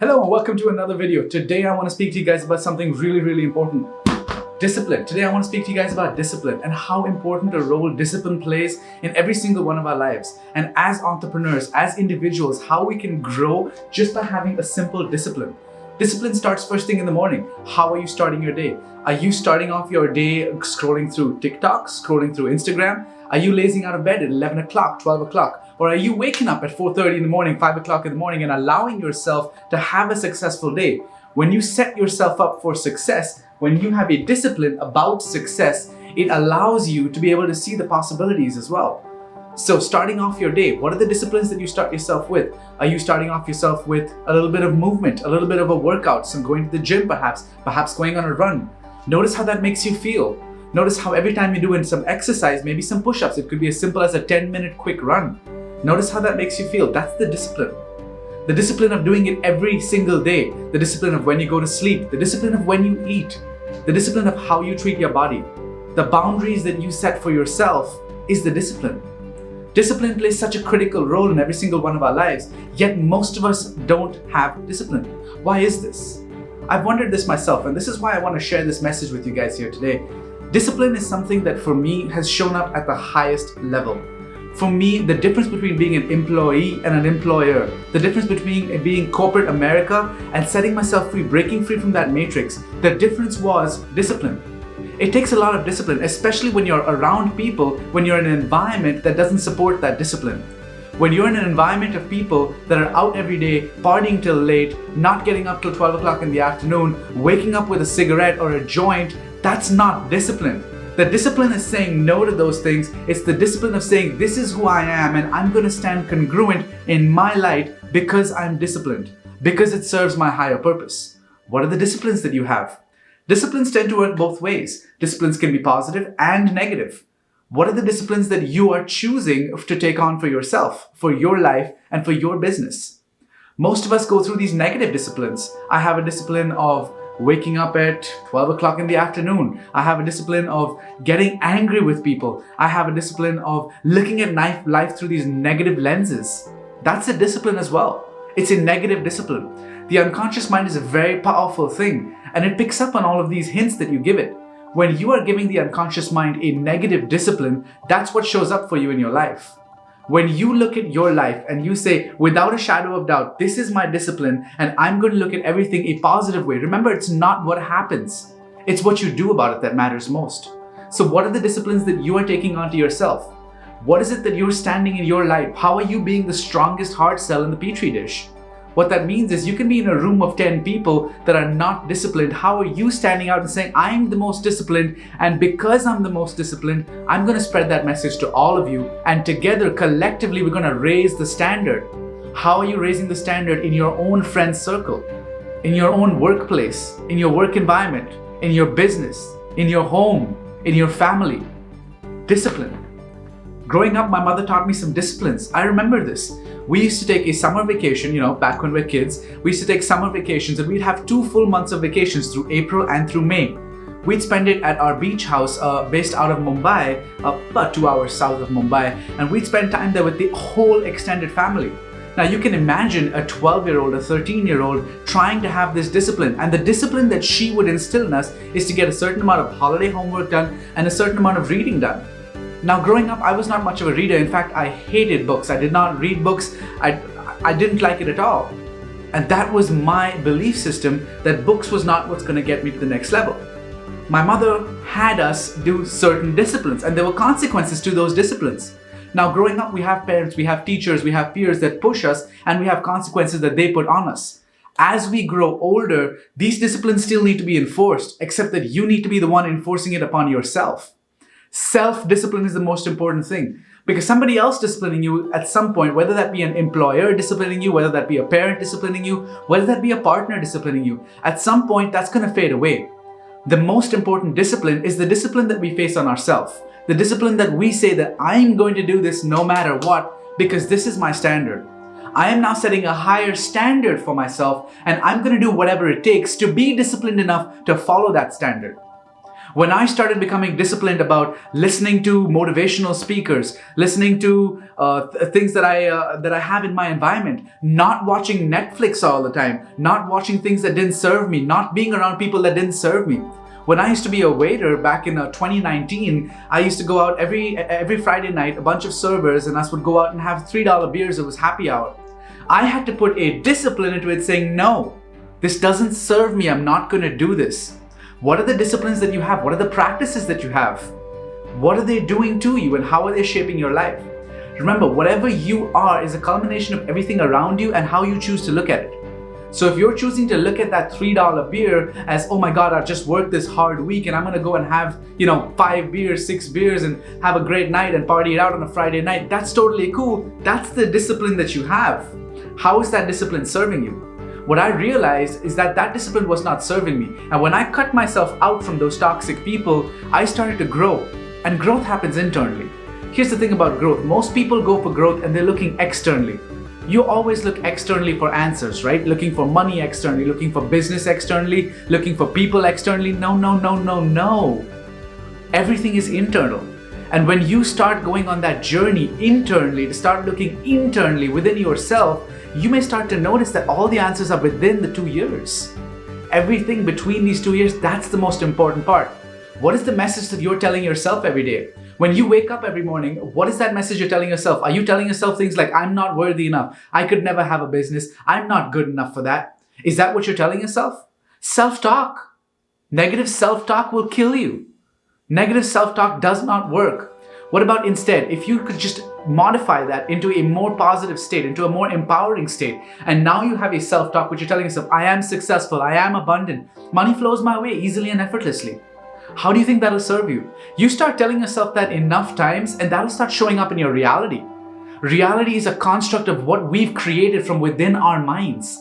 Hello and welcome to another video. Today I want to speak to you guys about something really important. Discipline. Today I want to speak to you guys about discipline and how important a role discipline plays in every single one of our lives. And as entrepreneurs, as individuals, how we can grow just by having a simple discipline. Discipline starts first thing in the morning. How are you starting your day? Are you starting off your day scrolling through TikTok, scrolling through Instagram? Are you lazing out of bed at 11 o'clock, 12 o'clock? Or are you waking up at 4:30 in the morning, 5 o'clock in the morning and allowing yourself to have a successful day? When you set yourself up for success, when you have a discipline about success, it allows you to be able to see the possibilities as well. So starting off your day, what are the disciplines that you start yourself with? Are you starting off yourself with a little bit of movement, a little bit of a workout, some going to the gym perhaps going on a run? Notice how that makes you feel. Notice how every time you're doing some exercise, maybe some push-ups, it could be as simple as a 10-minute quick run. Notice how that makes you feel. That's the discipline. The discipline of doing it every single day. The discipline of when you go to sleep. The discipline of when you eat. The discipline of how you treat your body. The boundaries that you set for yourself is the discipline. Discipline plays such a critical role in every single one of our lives, yet most of us don't have discipline. Why is this? I've wondered this myself, and this is why I want to share this message with you guys here today. Discipline is something that for me has shown up at the highest level. For me, the difference between being an employee and an employer, the difference between being corporate America and setting myself free, breaking free from that matrix, the difference was discipline. It takes a lot of discipline, especially when you're around people, when you're in an environment that doesn't support that discipline. When you're in an environment of people that are out every day, partying till late, not getting up till 12 o'clock in the afternoon, waking up with a cigarette or a joint, that's not discipline. The discipline is saying no to those things. It's the discipline of saying, this is who I am and I'm going to stand congruent in my light because I'm disciplined, because it serves my higher purpose. What are the disciplines that you have? Disciplines tend to work both ways. Disciplines can be positive and negative. What are the disciplines that you are choosing to take on for yourself, for your life, and for your business? Most of us go through these negative disciplines. I have a discipline of waking up at 12 o'clock in the afternoon. I have a discipline of getting angry with people. I have a discipline of looking at life through these negative lenses. That's a discipline as well. It's a negative discipline. The unconscious mind is a very powerful thing, and it picks up on all of these hints that you give it. When you are giving the unconscious mind a negative discipline, that's what shows up for you in your life. When you look at your life and you say, without a shadow of doubt, this is my discipline and I'm going to look at everything a positive way. Remember, it's not what happens. It's what you do about it that matters most. So what are the disciplines that you are taking onto yourself? What is it that you're standing in your life? How are you being the strongest heart cell in the petri dish? What that means is you can be in a room of 10 people that are not disciplined. How are you standing out and saying, I'm the most disciplined, and because I'm the most disciplined, I'm going to spread that message to all of you, and together, collectively, we're going to raise the standard. How are you raising the standard in your own friend circle, in your own workplace, in your work environment, in your business, in your home, in your family? Discipline. Growing up, my mother taught me some disciplines. I remember this. We used to take a summer vacation, back when we were kids. We used to take summer vacations and we'd have 2 full months of vacations through April and through May. We'd spend it at our beach house based out of Mumbai, about 2 hours south of Mumbai, and we'd spend time there with the whole extended family. Now you can imagine a 12-year-old, a 13-year-old trying to have this discipline, and the discipline that she would instill in us is to get a certain amount of holiday homework done and a certain amount of reading done. Now growing up, I was not much of a reader. In fact, I hated books. I did not read books. I didn't like it at all. And that was my belief system, that books was not what's going to get me to the next level. My mother had us do certain disciplines, and there were consequences to those disciplines. Now growing up, we have parents, we have teachers, we have peers that push us, and we have consequences that they put on us. As we grow older, these disciplines still need to be enforced, except that you need to be the one enforcing it upon yourself. Self-discipline is the most important thing, because somebody else disciplining you at some point, whether that be an employer disciplining you, whether that be a parent disciplining you, whether that be a partner disciplining you, at some point that's going to fade away. The most important discipline is the discipline that we face on ourselves. The discipline that we say that I'm going to do this no matter what, because this is my standard. I am now setting a higher standard for myself, and I'm going to do whatever it takes to be disciplined enough to follow that standard. When I started becoming disciplined about listening to motivational speakers, listening to things that I have in my environment, not watching Netflix all the time, not watching things that didn't serve me, not being around people that didn't serve me. When I used to be a waiter back in 2019, I used to go out every Friday night, a bunch of servers and us would go out and have $3 beers. It was happy hour. I had to put a discipline into it saying, no, this doesn't serve me. I'm not going to do this. What are the disciplines that you have? What are the practices that you have? What are they doing to you and how are they shaping your life? Remember, whatever you are is a culmination of everything around you and how you choose to look at it. So if you're choosing to look at that $3 beer as, oh my God, I just worked this hard week and I'm going to go and have, 5 beers, 6 beers and have a great night and party it out on a Friday night, that's totally cool. That's the discipline that you have. How is that discipline serving you? What I realized is that that discipline was not serving me. And when I cut myself out from those toxic people, I started to grow. And growth happens internally. Here's the thing about growth. Most people go for growth and they're looking externally. You always look externally for answers, right? Looking for money externally, looking for business externally, looking for people externally. No. Everything is internal. And when you start going on that journey internally, to start looking internally within yourself, you may start to notice that all the answers are within the 2 years. Everything between these 2 years, that's the most important part. What is the message that you're telling yourself every day? When you wake up every morning, what is that message you're telling yourself? Are you telling yourself things like, I'm not worthy enough, I could never have a business, I'm not good enough for that? Is that what you're telling yourself? Self-talk. Negative self-talk will kill you. Negative self-talk does not work. What about instead, if you could just modify that into a more positive state, into a more empowering state, and now you have a self-talk which you're telling yourself, I am successful, I am abundant, money flows my way easily and effortlessly. How do you think that'll serve you? You start telling yourself that enough times and that'll start showing up in your reality. Reality is a construct of what we've created from within our minds.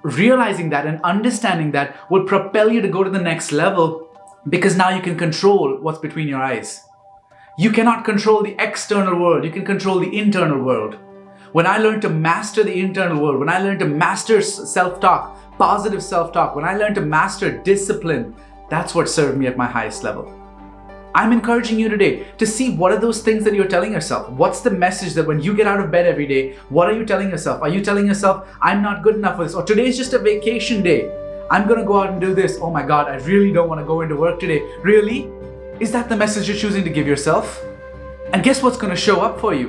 Realizing that and understanding that will propel you to go to the next level because now you can control what's between your eyes. You cannot control the external world, you can control the internal world. When I learned to master the internal world, when I learned to master self-talk, positive self-talk, when I learned to master discipline, that's what served me at my highest level. I'm encouraging you today to see what are those things that you're telling yourself. What's the message that when you get out of bed every day, what are you telling yourself? Are you telling yourself, I'm not good enough for this? Or today's just a vacation day. I'm going to go out and do this. Oh my God, I really don't want to go into work today. Really? Is that the message you're choosing to give yourself? And guess what's going to show up for you?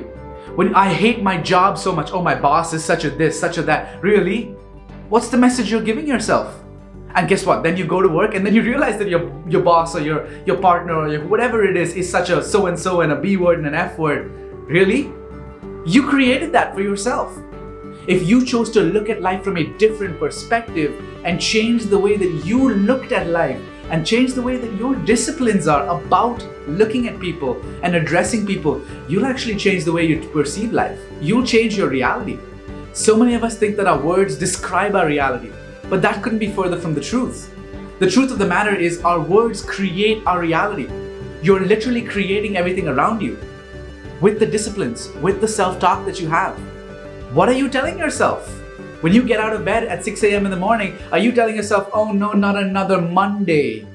When I hate my job so much, oh my boss is such a this, such a that. Really? What's the message you're giving yourself? And guess what? Then you go to work and then you realize that your boss or your partner or whatever it is such a so-and-so and a B word and an F word. Really? You created that for yourself. If you chose to look at life from a different perspective and change the way that you looked at life and change the way that your disciplines are about looking at people and addressing people, you'll actually change the way you perceive life. You'll change your reality. So many of us think that our words describe our reality, but that couldn't be further from the truth. The truth of the matter is our words create our reality. You're literally creating everything around you with the disciplines, with the self-talk that you have. What are you telling yourself? When you get out of bed at 6 a.m. in the morning, are you telling yourself, oh no, not another Monday?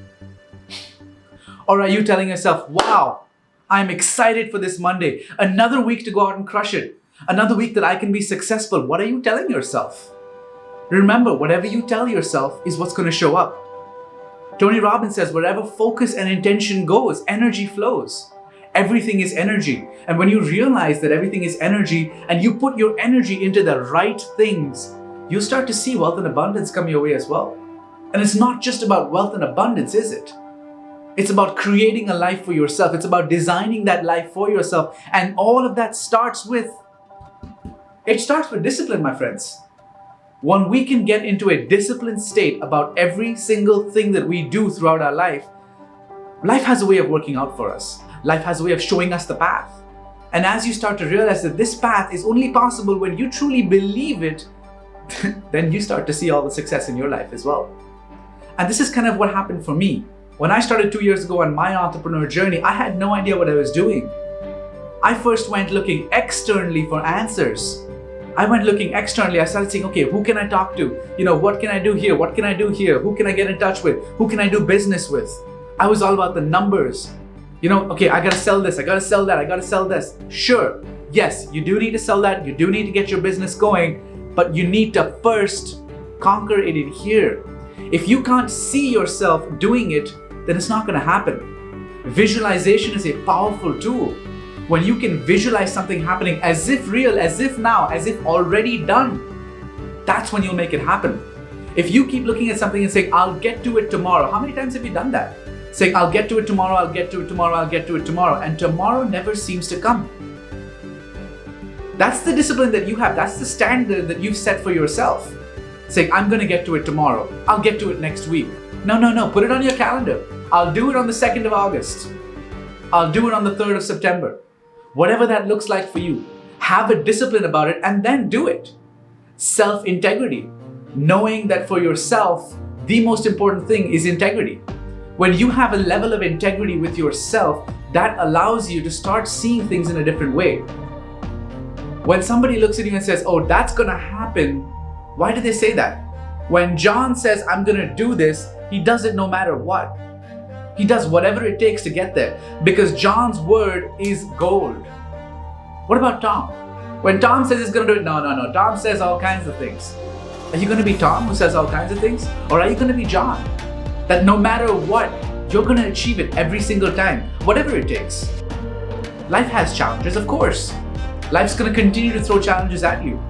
Or are you telling yourself, wow, I'm excited for this Monday. Another week to go out and crush it. Another week that I can be successful. What are you telling yourself? Remember, whatever you tell yourself is what's going to show up. Tony Robbins says, wherever focus and intention goes, energy flows. Everything is energy. And when you realize that everything is energy and you put your energy into the right things, you'll start to see wealth and abundance come your way as well. And it's not just about wealth and abundance, is it? It's about creating a life for yourself. It's about designing that life for yourself. And all of that starts with discipline, my friends. When we can get into a disciplined state about every single thing that we do throughout our life, life has a way of working out for us. Life has a way of showing us the path. And as you start to realize that this path is only possible when you truly believe it, then you start to see all the success in your life as well. And this is kind of what happened for me. When I started 2 years ago on my entrepreneur journey, I had no idea what I was doing. I first went looking externally for answers. I went looking externally. I started saying, okay, who can I talk to? What can I do here? What can I do here? Who can I get in touch with? Who can I do business with? I was all about the numbers. Okay, I gotta sell this, I gotta sell that, I gotta sell this. Sure, yes, you do need to sell that, you do need to get your business going, but you need to first conquer it in here. If you can't see yourself doing it, then it's not gonna happen. Visualization is a powerful tool. When you can visualize something happening as if real, as if now, as if already done, that's when you'll make it happen. If you keep looking at something and saying, I'll get to it tomorrow, how many times have you done that? Saying, I'll get to it tomorrow, I'll get to it tomorrow, I'll get to it tomorrow, and tomorrow never seems to come. That's the discipline that you have. That's the standard that you've set for yourself. Saying, I'm going to get to it tomorrow. I'll get to it next week. No. Put it on your calendar. I'll do it on the 2nd of August. I'll do it on the 3rd of September. Whatever that looks like for you. Have a discipline about it and then do it. Self-integrity. Knowing that for yourself, the most important thing is integrity. When you have a level of integrity with yourself, that allows you to start seeing things in a different way. When somebody looks at you and says, oh, that's gonna happen, why do they say that? When John says, I'm gonna do this, he does it no matter what. He does whatever it takes to get there because John's word is gold. What about Tom? When Tom says he's gonna do it, no. Tom says all kinds of things. Are you gonna be Tom who says all kinds of things? Or are you gonna be John? That no matter what, you're gonna achieve it every single time, whatever it takes. Life has challenges, of course. Life's gonna continue to throw challenges at you.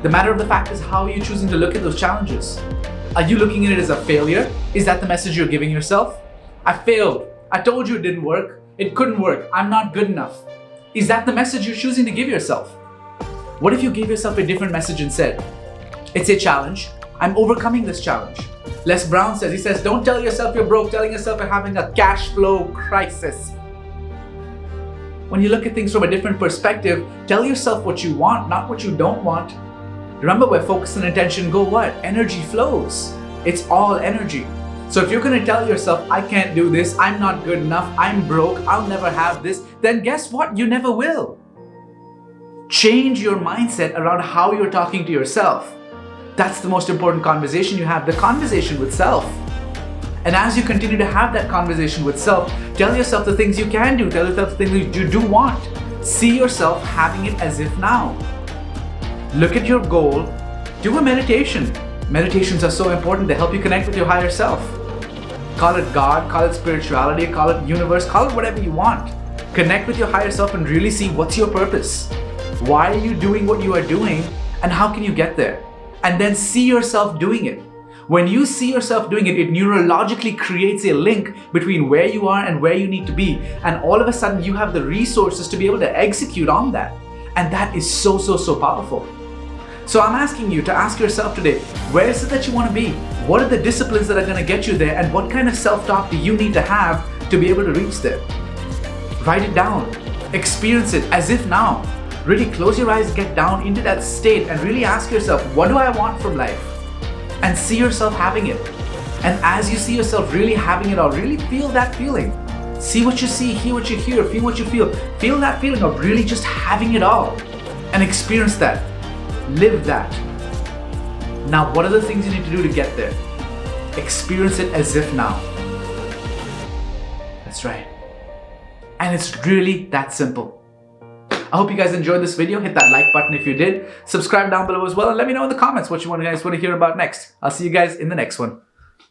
The matter of the fact is, how are you choosing to look at those challenges? Are you looking at it as a failure? Is that the message you're giving yourself? I failed. I told you it didn't work. It couldn't work. I'm not good enough. Is that the message you're choosing to give yourself? What if you gave yourself a different message and said, it's a challenge. I'm overcoming this challenge. Les Brown says, he says, don't tell yourself you're broke, telling yourself you're having a cash flow crisis. When you look at things from a different perspective, tell yourself what you want, not what you don't want. Remember, where focus and attention go what? Energy flows. It's all energy. So if you're going to tell yourself, I can't do this, I'm not good enough, I'm broke, I'll never have this, then guess what? You never will. Change your mindset around how you're talking to yourself. That's the most important conversation you have, the conversation with self. And as you continue to have that conversation with self, tell yourself the things you can do, tell yourself the things you do want. See yourself having it as if now. Look at your goal, do a meditation. Meditations are so important, they help you connect with your higher self. Call it God, call it spirituality, call it universe, call it whatever you want. Connect with your higher self and really see what's your purpose. Why are you doing what you are doing and how can you get there? And then see yourself doing it. When you see yourself doing it, it neurologically creates a link between where you are and where you need to be. And all of a sudden you have the resources to be able to execute on that. And that is so powerful. So I'm asking you to ask yourself today, where is it that you want to be? What are the disciplines that are going to get you there? And what kind of self-talk do you need to have to be able to reach there? Write it down. Experience it as if now. Really close your eyes, get down into that state and really ask yourself, what do I want from life? And see yourself having it. And as you see yourself really having it all, really feel that feeling. See what you see, hear what you hear, feel what you feel. Feel that feeling of really just having it all. And experience that. Live that. Now, what are the things you need to do to get there? Experience it as if now. That's right. And it's really that simple. I hope you guys enjoyed this video. Hit that like button if you did. Subscribe down below as well and let me know in the comments what you guys want to hear about next. I'll see you guys in the next one.